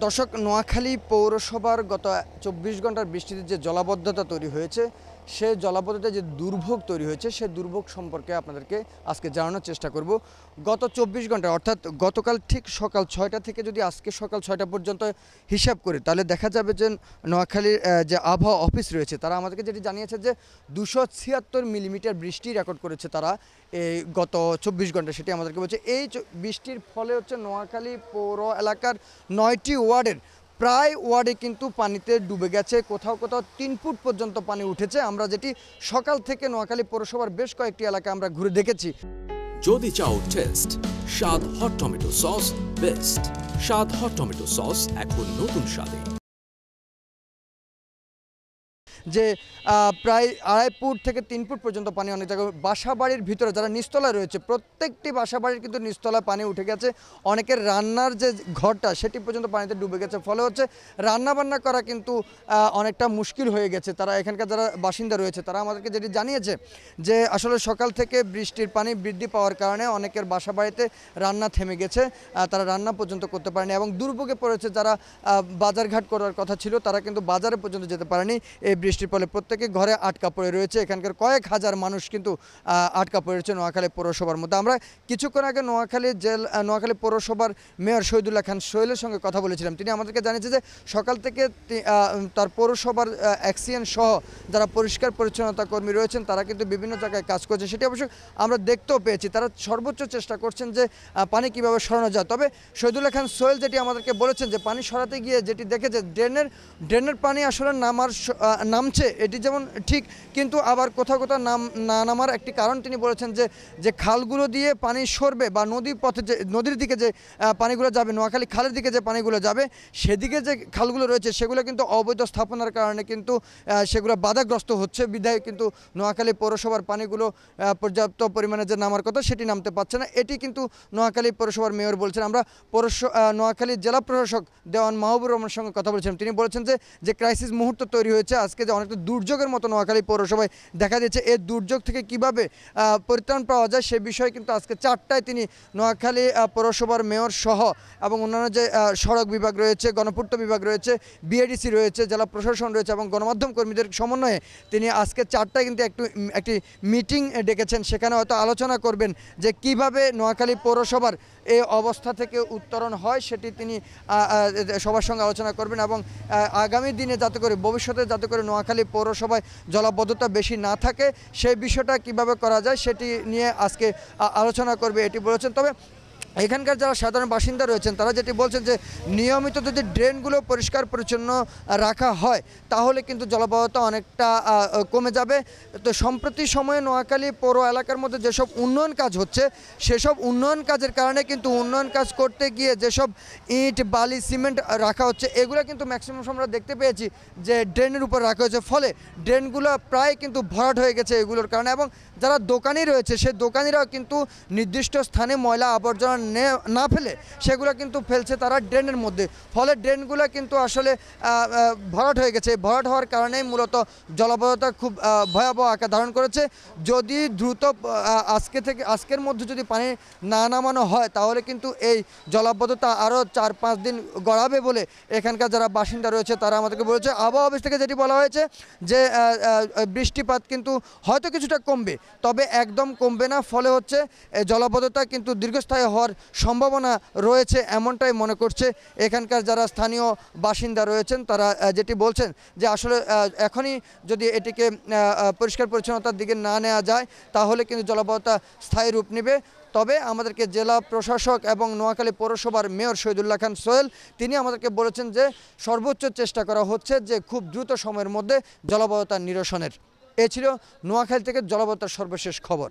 দর্শক, নোয়াখালী পৌরসভার গত ২৪ ঘন্টার বৃষ্টিতে যে জলাবদ্ধতা তৈরি হয়েছে, সে জলাবদ্ধতায় যে দুর্ভোগ তৈরি হয়েছে, সে দুর্ভোগ সম্পর্কে আপনাদেরকে আজকে জানানোর চেষ্টা করব। গত ২৪ ঘন্টা অর্থাৎ গতকাল ঠিক সকাল ৬টা থেকে যদি আজকে সকাল ৬টা পর্যন্ত হিসাব করি, তাহলে দেখা যাবে যে নোয়াখালীর যে আবহাওয়া অফিস রয়েছে তারা আমাদেরকে যেটি জানিয়েছে যে ২৭৬ মিলিমিটার বৃষ্টি রেকর্ড করেছে তারা এই গত ২৪ ঘন্টা। সেটি আমাদেরকে বলছে এই বৃষ্টির ফলে হচ্ছে নোয়াখালী পৌর এলাকার ৯টি ওয়ার্ডের প্রায় ওয়ার্ডে কিন্তু পানিতে ডুবে গেছে, কোথাও কোথাও ৩ ফুট পর্যন্ত পানি উঠেছে। আমরা যেটি সকাল থেকে নোয়াখালী পৌরসভার বেশ কয়েকটি এলাকা আমরা ঘুরে দেখেছি। যদি চাও টেস্ট স্বাদ হট টমেটো সস বেস্ট। স্বাদ হট টমেটো সস এখন নতুন স্বাদে। যে প্রায় ২.৫ ফুট থেকে ৩ ফুট পর্যন্ত পানি অনেক জায়গায়। বাসাবাড়ির ভিতরে যারা নিচতলায় রয়েছে প্রত্যেকটি বাসাবাড়ির কিন্তু নিচতলায় পানি উঠে গেছে। অনেকের রান্নার যে ঘরটা সেটি পর্যন্ত পানিতে ডুবে গেছে, ফলে হচ্ছে রান্নাবান্না করা কিন্তু অনেকটা মুশকিল হয়ে গেছে। তারা এখানকার যারা বাসিন্দা রয়েছে তারা আমাদেরকে যেটি জানিয়েছে যে আসলে সকাল থেকে বৃষ্টির পানি বৃদ্ধি পাওয়ার কারণে অনেকের বাসাবাড়িতে রান্না থেমে গেছে, তারা রান্না পর্যন্ত করতে পারেনি এবং দুর্ভোগে পড়েছে। যারা বাজারঘাট করার কথা ছিল তারা কিন্তু বাজারে পর্যন্ত যেতে পারেনি এই বৃষ্টির ফলে। প্রত্যেকে ঘরে আটকা পড়ে রয়েছে। এখানকার কয়েক হাজার মানুষ কিন্তু আটকা পড়েছে নোয়াখালী পৌরসভার মধ্যে। আমরা কিছুক্ষণ আগে নোয়াখালী পৌরসভার মেয়র শহীদুল্লাহ খান সোহেলের সঙ্গে কথা বলেছিলাম। তিনি আমাদেরকে জানিয়েছে যে সকাল থেকে তার পৌরসভার অ্যাক্সিয়েন সহ যারা পরিষ্কার পরিচ্ছন্নতা কর্মী রয়েছেন তারা কিন্তু বিভিন্ন জায়গায় কাজ করছে, সেটি অবশ্য আমরা দেখতেও পেয়েছি। তারা সর্বোচ্চ চেষ্টা করছেন যে পানি কীভাবে সরানো যায়। তবে শহীদুল্লাহ খান সোহেল যেটি আমাদেরকে বলেছেন যে পানি সরাতে গিয়ে যেটি দেখেছে ড্রেনের পানি আসলে নামছে, এটি যেমন ঠিক, কিন্তু আবার কোথাও কোথাও না নামার একটি কারণ তিনি বলেছেন যে খালগুলো দিয়ে পানি সরবে বা নদীর দিকে যে পানিগুলো যাবে, নোয়াখালী খালের দিকে যে পানিগুলো যাবে, সেদিকে যে খালগুলো রয়েছে সেগুলো কিন্তু অবৈধ স্থাপনার কারণে কিন্তু সেগুলো বাধাগ্রস্ত হচ্ছে। বিধায় কিন্তু নোয়াখালী পৌরসভার পানিগুলো পর্যাপ্ত পরিমাণে যে নামার কথা সেটি নামতে পারছে না। এটি কিন্তু নোয়াখালী পৌরসভার মেয়র বলছেন। আমরা নোয়াখালী জেলা প্রশাসক দেওয়ান মাহবুবুর রহমানের সঙ্গে কথা বলেছিলাম। তিনি বলেছেন যে ক্রাইসিস মুহূর্ত তৈরি হয়েছে আজকে, যে অনেকটা দুর্যোগের মতো নোয়াখালী পৌরসভায় দেখা দিয়েছে। এই দুর্যোগ থেকে কিভাবে পরিত্রাণ পাওয়া যায় সে বিষয়ে কিন্তু আজকে 4টায় তিনি নোয়াখালী পৌরসভার মেয়র সহ এবং অন্যান্য যে সড়ক বিভাগ রয়েছে, গণপূর্ত বিভাগ রয়েছে, বিএডিসি রয়েছে, জেলা প্রশাসন রয়েছে এবং গণমাধ্যম কর্মীদের সমন্বয়ে তিনি আজকে 4টায় কিন্তু একটি মিটিং ডেকেছেন। সেখানে হয়তো আলোচনা করবেন যে কিভাবে নোয়াখালী পৌরসভার এই অবস্থা থেকে উত্তরণ হয়, সেটি তিনি সবার সঙ্গে আলোচনা করবেন এবং আগামী দিনে ভবিষ্যতে যাতে করে নোয়াখালী পৌরসভায় জলাবদ্ধতা বেশি না থাকে সেই বিষয়টা কিভাবে করা যায় সেটি নিয়ে আজকে আলোচনা করবে, এটি বলেছেন। তবে এখানকার যারা সাধারণ বাসিন্দা রয়েছেন তারা যেটি বলছেন যে নিয়মিত যদি ড্রেনগুলো পরিষ্কার পরিচ্ছন্ন রাখা হয় তাহলে কিন্তু জলাবদ্ধতা অনেকটা কমে যাবে। তো সম্প্রতি সময়ে নোয়াখালী পৌর এলাকার মধ্যে যেসব উন্নয়ন কাজ হচ্ছে সেসব উন্নয়ন কাজের কারণে কিন্তু উন্নয়ন কাজ করতে গিয়ে যেসব ইট বালি সিমেন্ট রাখা হচ্ছে এগুলো কিন্তু ম্যাক্সিমাম আমরা দেখতে পেয়েছি যে ড্রেনের উপর রাখা হয়েছে, ফলে ড্রেনগুলো প্রায় কিন্তু ভরাট হয়ে গেছে এগুলোর কারণে। এবং যারা দোকানি রয়েছে সেই দোকানিরাও কিন্তু নির্দিষ্ট স্থানে ময়লা আবর্জনা না ফেলে সেগুলো কিন্তু ফেলছে তারা ড্রেনের মধ্যে, ফলে ড্রেনগুলো কিন্তু আসলে ভরাট হয়ে গেছে। ভরাট হওয়ার কারণেই মূলত জলাবদ্ধতা খুব ভয়াবহ আকার ধারণ করেছে। যদি দ্রুত আজকের মধ্যে যদি পানি না নামানো হয় তাহলে কিন্তু এই জলাবদ্ধতা আরও ৪-৫ দিন গড়াবে বলে এখানকার যারা বাসিন্দা রয়েছে তারা আমাদেরকে বলেছে। আবহাওয়া অফিস থেকে যেটি বলা হয়েছে যে বৃষ্টিপাত কিন্তু হয়তো কিছুটা কমবে, তবে একদম কমবে না, ফলে হচ্ছে জলাবদ্ধতা কিন্তু দীর্ঘস্থায়ী হওয়ার সম্ভাবনা রয়েছে এমনটাই মনে করছে এখানকার যারা স্থানীয় বাসিন্দা রয়েছেন। তারা যেটি বলছেন যে আসলে এখনই যদি এটিকে পরিষ্কার পরিচ্ছন্নতার দিকে না নেওয়া যায় তাহলে কিন্তু জলাবদ্ধতা স্থায়ী রূপ নেবে। তবে আমাদেরকে জেলা প্রশাসক এবং নোয়াখালী পৌরসভার মেয়র শহীদুল্লাহ খান সোহেল তিনি আমাদেরকে বলেছেন যে সর্বোচ্চ চেষ্টা করা হচ্ছে যে খুব দ্রুত সময়ের মধ্যে জলাবদ্ধতা নিরসনের। এ ছিল নোয়াখালী থেকে জলাবদ্ধতার সর্বশেষ খবর।